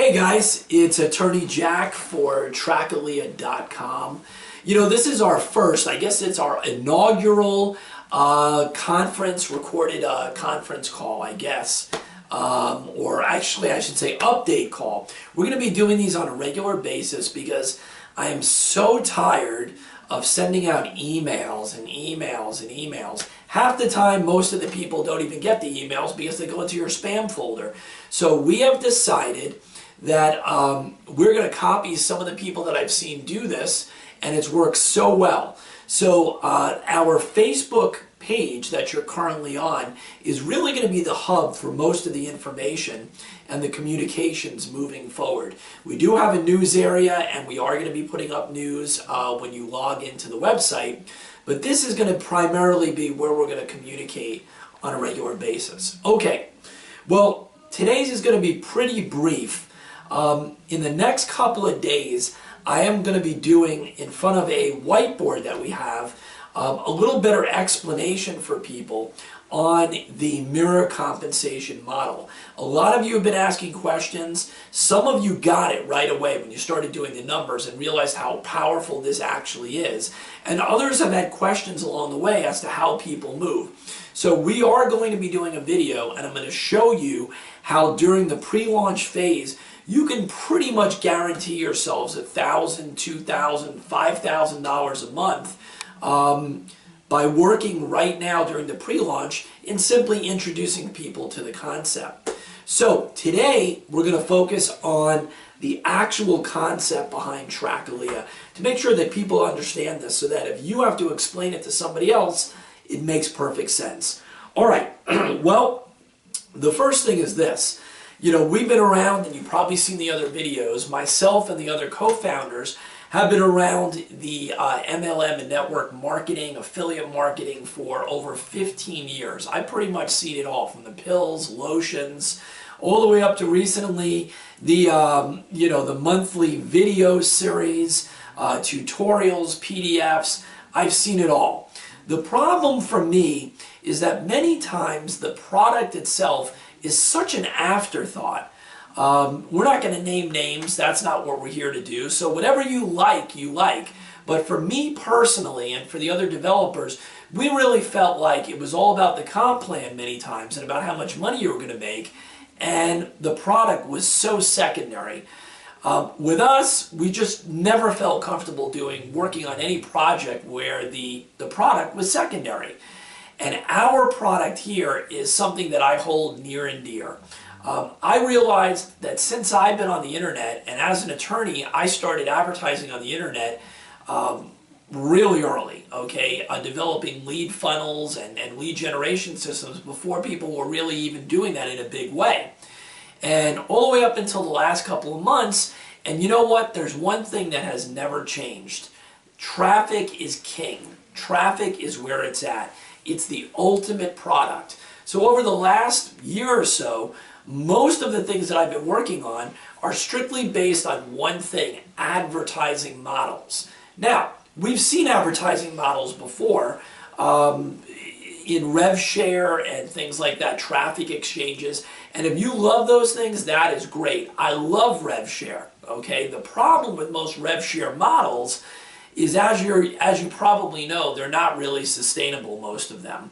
Hey guys, it's Attorney Jack for Trackalia.com. You know, this is our first, I guess it's our inaugural conference, recorded conference call, I guess. Or actually I should say update call. We're going to be doing these on a regular basis because I am so tired of sending out emails and emails and emails. Half the time, most of the people don't even get the emails because they go into your spam folder. So we have decided that we're going to copy some of the people that I've seen do this, and it's worked so well. So our Facebook page that you're currently on is really going to be the hub for most of the information and the communications moving forward. We do have a news area, and we are going to be putting up news when you log into the website, but this is going to primarily be where we're going to communicate on a regular basis. Okay, well, today's is going to be pretty brief. In the next couple of days, I am going to be doing in front of a whiteboard that we have a little better explanation for people on the mirror compensation model. A lot of you have been asking questions. Some of you got it right away when you started doing the numbers and realized how powerful this actually is. And others have had questions along the way as to how people move. So we are going to be doing a video, and I'm going to show you how during the pre-launch phase you can pretty much guarantee yourselves $1,000, $2,000, $5,000 a month by working right now during the pre-launch and simply introducing people to the concept. So today we're going to focus on the actual concept behind Trackalia to make sure that people understand this so that if you have to explain it to somebody else, it makes perfect sense. All right, well, the first thing is this. You know, we've been around, and you've probably seen the other videos. Myself and the other co-founders have been around the MLM and network marketing, affiliate marketing for over 15 years. I've pretty much seen it all, from the pills, lotions, all the way up to recently the the monthly video series, tutorials, PDFs. I've seen it all. The problem for me is that many times the product itself is such an afterthought. We're not going to name names. That's not what we're here to do. So whatever you like, you like. But for me personally, and for the other developers, we really felt like it was all about the comp plan many times and about how much money you were going to make, and the product was so secondary. With us, we just never felt comfortable working on any project where the product was secondary. And our product here is something that I hold near and dear. I realized that since I've been on the internet, and as an attorney, I started advertising on the internet really early, okay, developing lead funnels and lead generation systems before people were really even doing that in a big way. And all the way up until the last couple of months, and you know what? There's one thing that has never changed. Traffic is king. Traffic is where it's at. It's the ultimate product. So over the last year or so, most of the things that I've been working on are strictly based on one thing: advertising models. Now, we've seen advertising models before in RevShare and things like that, traffic exchanges. And if you love those things, that is great. I love RevShare, okay? The problem with most RevShare models is, as you probably know, they're not really sustainable, most of them.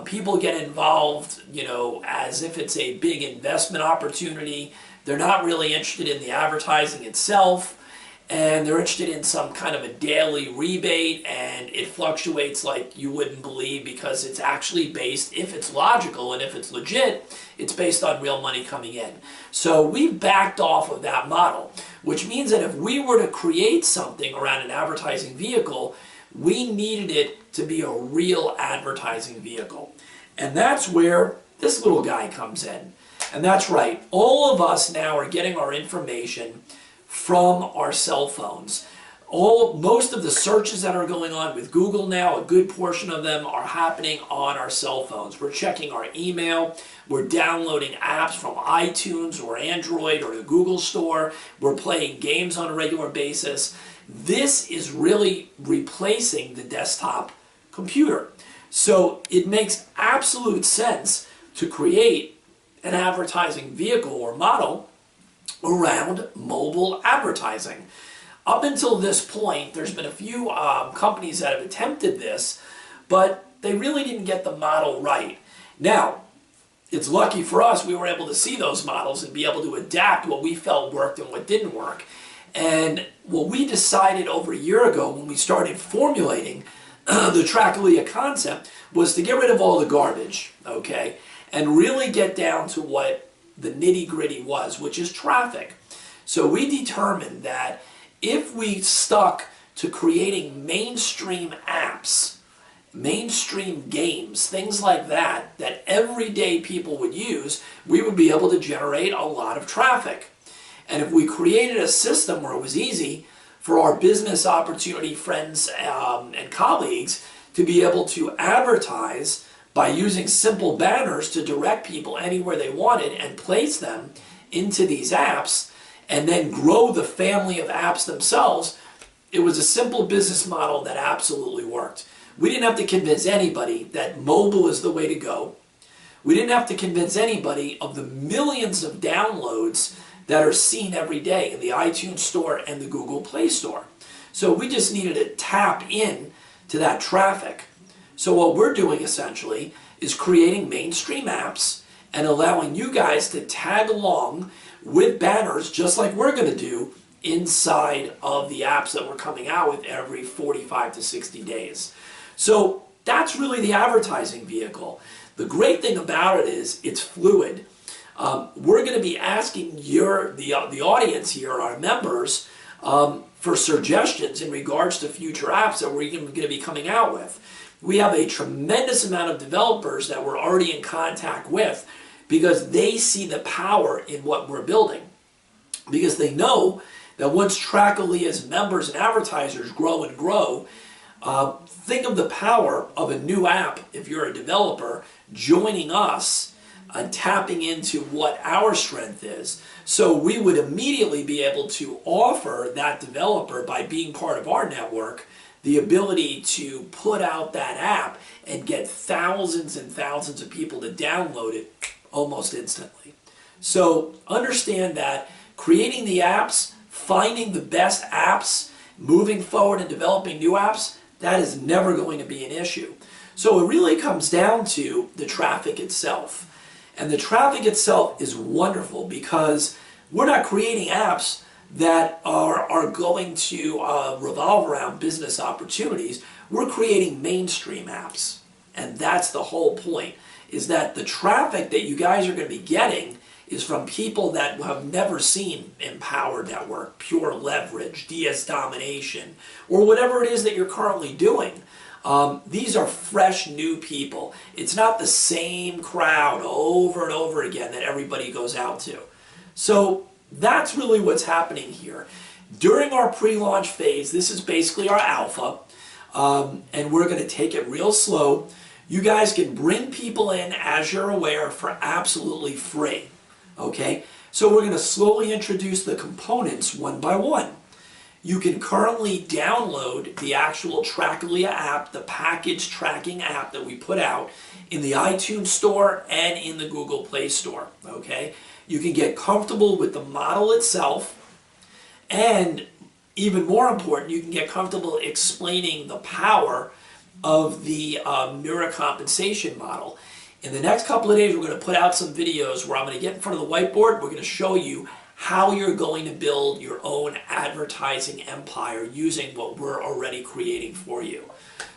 People get involved, you know, as if it's a big investment opportunity. They're not really interested in the advertising itself, and they're interested in some kind of a daily rebate, and it fluctuates like you wouldn't believe because it's actually based, if it's logical and if it's legit, it's based on real money coming in. So we've backed off of that model, which means that if we were to create something around an advertising vehicle, we needed it to be a real advertising vehicle. And that's where this little guy comes in. And that's right, all of us now are getting our information from our cell phones. Most of the searches that are going on with Google now, a good portion of them are happening on our cell phones. We're checking our email, we're downloading apps from iTunes or Android or the Google Store, we're playing games on a regular basis. This is really replacing the desktop computer. So it makes absolute sense to create an advertising vehicle or model around mobile advertising. Up until this point, there's been a few companies that have attempted this, but they really didn't get the model right. Now, it's lucky for us we were able to see those models and be able to adapt what we felt worked and what didn't work. And what we decided over a year ago when we started formulating the Trackalia concept was to get rid of all the garbage, okay, and really get down to what the nitty-gritty was, which is traffic. So we determined that if we stuck to creating mainstream apps, mainstream games, things like that, that everyday people would use, we would be able to generate a lot of traffic. And if we created a system where it was easy for our business opportunity friends and colleagues to be able to advertise by using simple banners to direct people anywhere they wanted and place them into these apps and then grow the family of apps themselves, it was a simple business model that absolutely worked. We didn't have to convince anybody that mobile is the way to go. We didn't have to convince anybody of the millions of downloads that are seen every day in the iTunes Store and the Google Play Store. So we just needed to tap in to that traffic. So what we're doing essentially is creating mainstream apps and allowing you guys to tag along with banners just like we're going to do inside of the apps that we're coming out with every 45 to 60 days. So that's really the advertising vehicle. The great thing about it is it's fluid. We're going to be asking the audience here, our members, for suggestions in regards to future apps that we're going to be coming out with. We have a tremendous amount of developers that we're already in contact with because they see the power in what we're building. Because they know that once Trackalia's members and advertisers grow and grow, think of the power of a new app, if you're a developer, joining us and tapping into what our strength is. So we would immediately be able to offer that developer, by being part of our network, the ability to put out that app and get thousands and thousands of people to download it almost instantly. So understand that creating the apps, finding the best apps, moving forward and developing new apps, that is never going to be an issue. So it really comes down to the traffic itself. And the traffic itself is wonderful because we're not creating apps that are going to revolve around business opportunities. We're creating mainstream apps. And that's the whole point, is that the traffic that you guys are going to be getting is from people that have never seen Empower Network, Pure Leverage, DS Domination, or whatever it is that you're currently doing. These are fresh new people. It's not the same crowd over and over again that everybody goes out to. So that's really what's happening here. During our pre-launch phase, this is basically our alpha, and we're going to take it real slow. You guys can bring people in, as you're aware, for absolutely free. Okay? So we're going to slowly introduce the components one by one. You can currently download the actual Trackalia app, the package tracking app that we put out in the iTunes Store and in the Google Play Store. Okay? You can get comfortable with the model itself, and even more important, you can get comfortable explaining the power of the mirror compensation model. In the next couple of days, we're going to put out some videos where I'm going to get in front of the whiteboard. We're going to show you how you're going to build your own advertising empire using what we're already creating for you.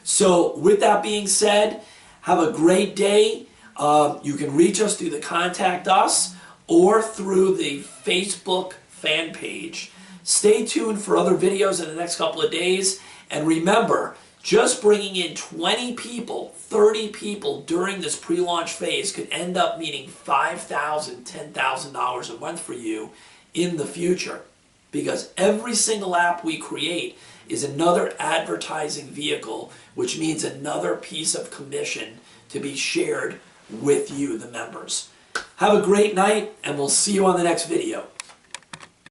So with that being said, have a great day. You can reach us through the Contact Us or through the Facebook fan page. Stay tuned for other videos in the next couple of days. And remember, just bringing in 20 people, 30 people during this pre-launch phase could end up meaning $5,000, $10,000 a month for you in the future. Because every single app we create is another advertising vehicle, which means another piece of commission to be shared with you, the members. Have a great night, and we'll see you on the next video.